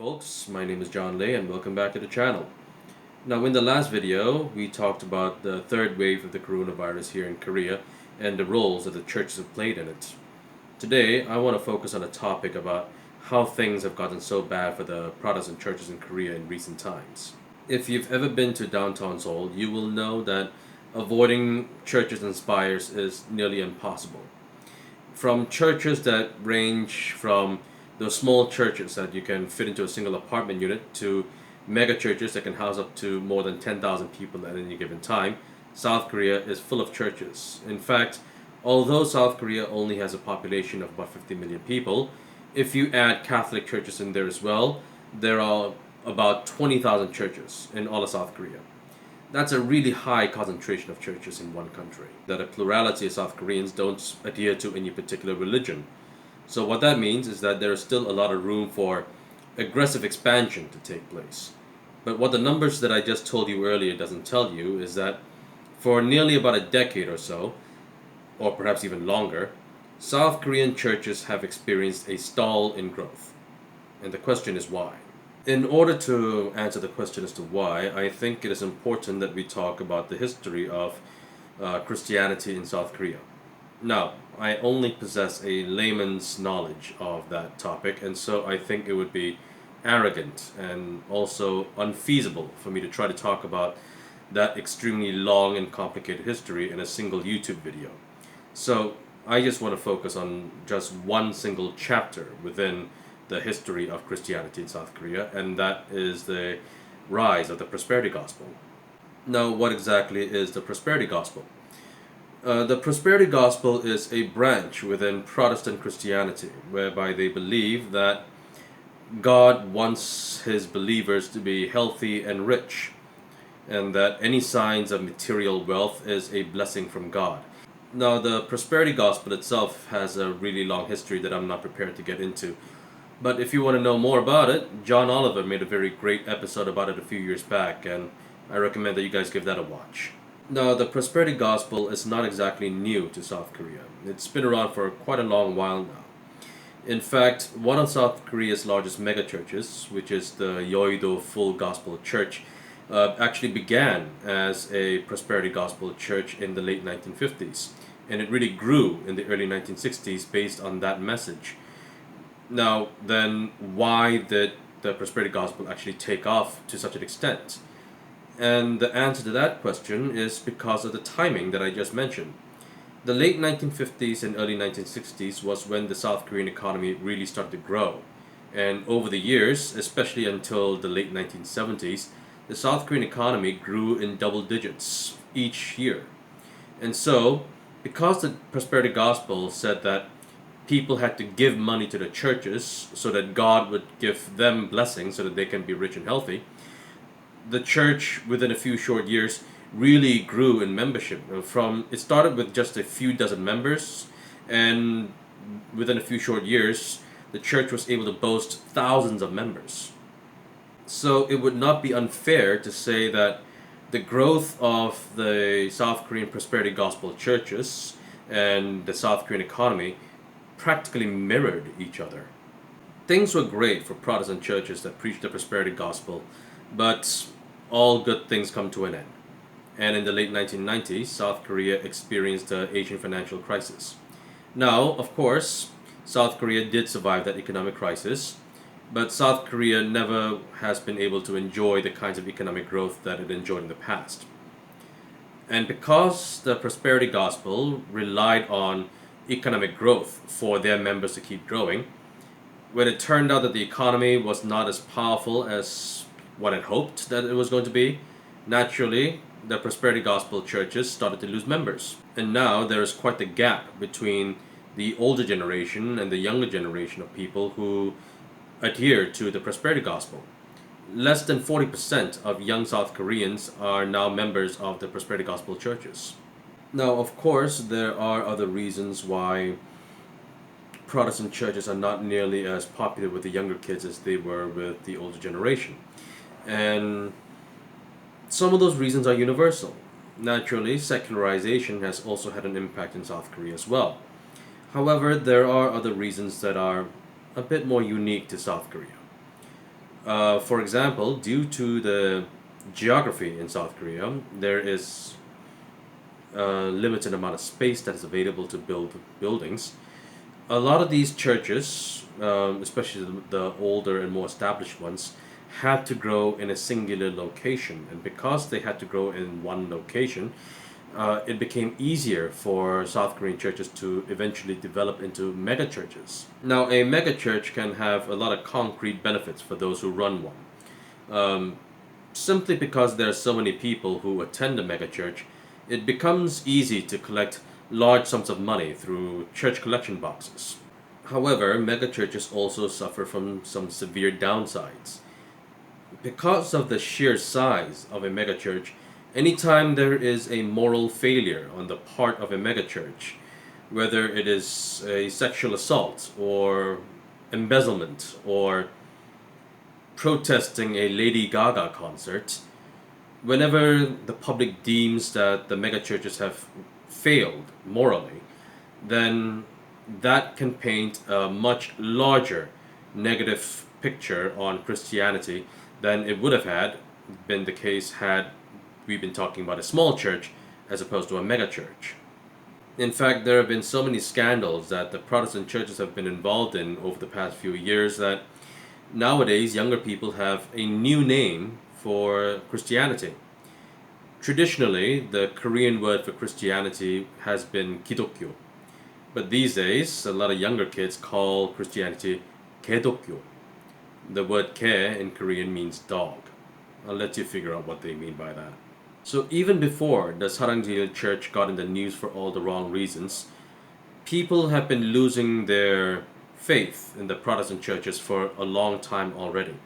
folks, my name is John Lay and welcome back to the channel. Now in the last video, we talked about the third wave of the coronavirus here in Korea and the roles that the churches have played in it. Today, I want to focus on a topic about how things have gotten so bad for the Protestant churches in Korea in recent times. If you've ever been to downtown Seoul, you will know that avoiding churches and spires is nearly impossible. From churches that range from those small churches that you can fit into a single apartment unit to mega churches that can house up to more than 10,000 people at any given time, South Korea is full of churches. In fact, although South Korea only has a population of about 50 million people, if you add Catholic churches in there as well, there are about 20,000 churches in all of South Korea. That's a really high concentration of churches in one country. That a plurality of South Koreans don't adhere to any particular religion. So what that means is that there is still a lot of room for aggressive expansion to take place. But what the numbers that I just told you earlier doesn't tell you is that for nearly about a decade or so, or perhaps even longer, South Korean churches have experienced a stall in growth. And the question is why? In order to answer the question as to why, I think it is important that we talk about the history of Christianity in South Korea. Now, I only possess a layman's knowledge of that topic, and so I think it would be arrogant and also unfeasible for me to try to talk about that extremely long and complicated history in a single YouTube video. So I just want to focus on just one single chapter within the history of Christianity in South Korea, and that is the rise of the prosperity gospel. Now, what exactly is the prosperity gospel? The prosperity gospel is a branch within Protestant Christianity whereby they believe that God wants his believers to be healthy and rich, and that any signs of material wealth is a blessing from God. Now, the prosperity gospel itself has a really long history that I'm not prepared to get into. But if you want to know more about it, John Oliver made a very great episode about it a few years back, and I recommend that you guys give that a watch. Now, the prosperity gospel is not exactly new to South Korea. It's been around for quite a long while now. In fact, one of South Korea's largest megachurches, which is the Yeouido Full Gospel Church, actually began as a prosperity gospel church in the late 1950s, and it really grew in the early 1960s based on that message. Now, then, why did the prosperity gospel actually take off to such an extent? And the answer to that question is because of the timing that I just mentioned. The late 1950s and early 1960s was when the South Korean economy really started to grow. And over the years, especially until the late 1970s, the South Korean economy grew in double digits each year. And so, because the prosperity gospel said that people had to give money to the churches so that God would give them blessings so that they can be rich and healthy, the church within a few short years really grew in membership. It started with just a few dozen members, and within a few short years the church was able to boast thousands of members. So it would not be unfair to say that the growth of the South Korean prosperity gospel churches and the South Korean economy practically mirrored each other. Things were great for Protestant churches that preached the prosperity gospel, but all good things come to an end. And in the late 1990s, South Korea experienced the Asian financial crisis. Now, of course, South Korea did survive that economic crisis, but South Korea never has been able to enjoy the kinds of economic growth that it enjoyed in the past. And because the prosperity gospel relied on economic growth for their members to keep growing, when it turned out that the economy was not as powerful as what it hoped that it was going to be, naturally, the prosperity gospel churches started to lose members. And now there is quite the gap between the older generation and the younger generation of people who adhere to the prosperity gospel. Less than 40% of young South Koreans are now members of the prosperity gospel churches. Now, of course, there are other reasons why Protestant churches are not nearly as popular with the younger kids as they were with the older generation. And some of those reasons are universal. Naturally, secularization has also had an impact in South Korea as well. However, there are other reasons that are a bit more unique to South Korea. For example, due to the geography in South Korea, there is a limited amount of space that is available to build buildings. A lot of these churches, especially the older and more established ones, had to grow in a singular location. And because they had to grow in one location, it became easier for South Korean churches to eventually develop into mega churches. Now, a mega church can have a lot of concrete benefits for those who run one. Simply because there are so many people who attend a mega church, it becomes easy to collect large sums of money through church collection boxes. However, mega churches also suffer from some severe downsides. Because of the sheer size of a megachurch, anytime there is a moral failure on the part of a megachurch, whether it is a sexual assault or embezzlement or protesting a Lady Gaga concert, whenever the public deems that the megachurches have failed morally, then that can paint a much larger negative picture on Christianity than it would have had been the case had we been talking about a small church as opposed to a mega church. In fact, there have been so many scandals that the Protestant churches have been involved in over the past few years that nowadays younger people have a new name for Christianity. Traditionally, the Korean word for Christianity has been Kidokyo, but these days a lot of younger kids call Christianity Gedokyo. The word ke in Korean means dog. I'll let you figure out what they mean by that. So even before the Sarangjil Church got in the news for all the wrong reasons, people have been losing their faith in the Protestant churches for a long time already.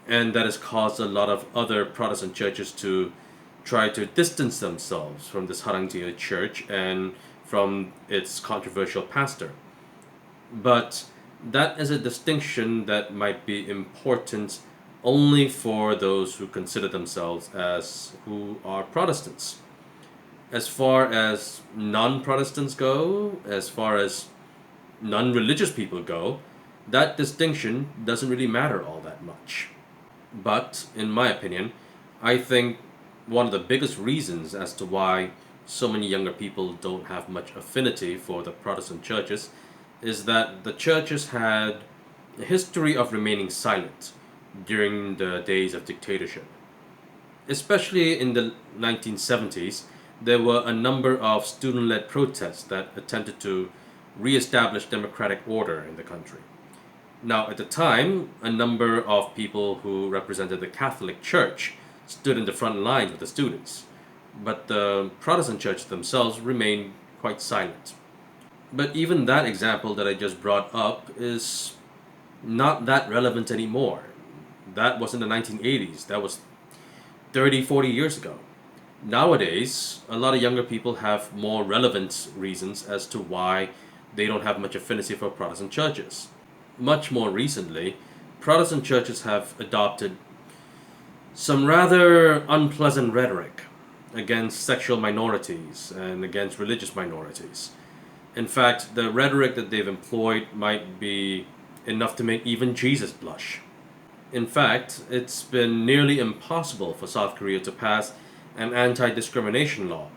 And that has caused a lot of other Protestant churches to try to distance themselves from the Sarangjil Church and from its controversial pastor. But that is a distinction that might be important only for those who consider themselves as who are Protestants. As far as non-Protestants go, as far as non-religious people go, that distinction doesn't really matter all that much. But, in my opinion, I think one of the biggest reasons as to why so many younger people don't have much affinity for the Protestant churches is that the churches had a history of remaining silent during the days of dictatorship. Especially in the 1970s, there were a number of student-led protests that attempted to re-establish democratic order in the country. Now, at the time, a number of people who represented the Catholic Church stood in the front lines with the students, but the Protestant churches themselves remained quite silent. But even that example that I just brought up is not that relevant anymore. That was in the 1980s. That was 30, 40 years ago. Nowadays, a lot of younger people have more relevant reasons as to why they don't have much affinity for Protestant churches. Much more recently, Protestant churches have adopted some rather unpleasant rhetoric against sexual minorities and against religious minorities. In fact, the rhetoric that they've employed might be enough to make even Jesus blush. In fact, it's been nearly impossible for South Korea to pass an anti-discrimination law,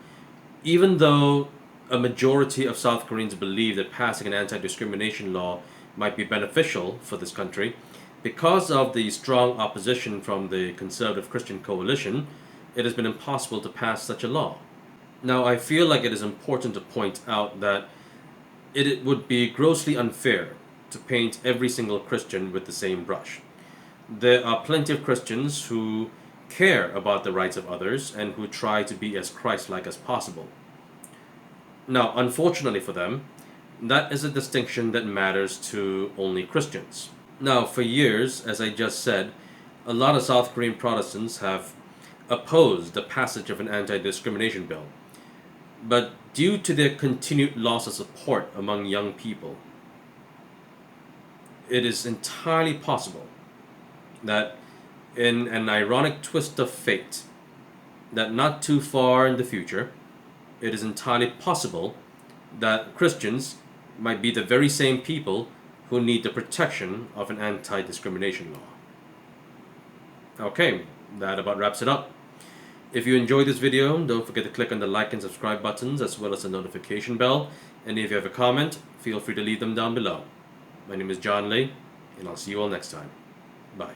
even though a majority of South Koreans believe that passing an anti-discrimination law might be beneficial for this country. Because of the strong opposition from the conservative Christian coalition, it has been impossible to pass such a law. Now, I feel like it is important to point out that it would be grossly unfair to paint every single Christian with the same brush. There are plenty of Christians who care about the rights of others and who try to be as Christ-like as possible. Now, unfortunately for them, that is a distinction that matters to only Christians. Now, for years, as I just said, a lot of South Korean Protestants have opposed the passage of an anti-discrimination bill. But due to their continued loss of support among young people, it is entirely possible that in an ironic twist of fate, that not too far in the future, it is entirely possible that Christians might be the very same people who need the protection of an anti-discrimination law. Okay, that about wraps it up. If you enjoyed this video, don't forget to click on the like and subscribe buttons as well as the notification bell. And if you have a comment, feel free to leave them down below. My name is John Lee, and I'll see you all next time. Bye.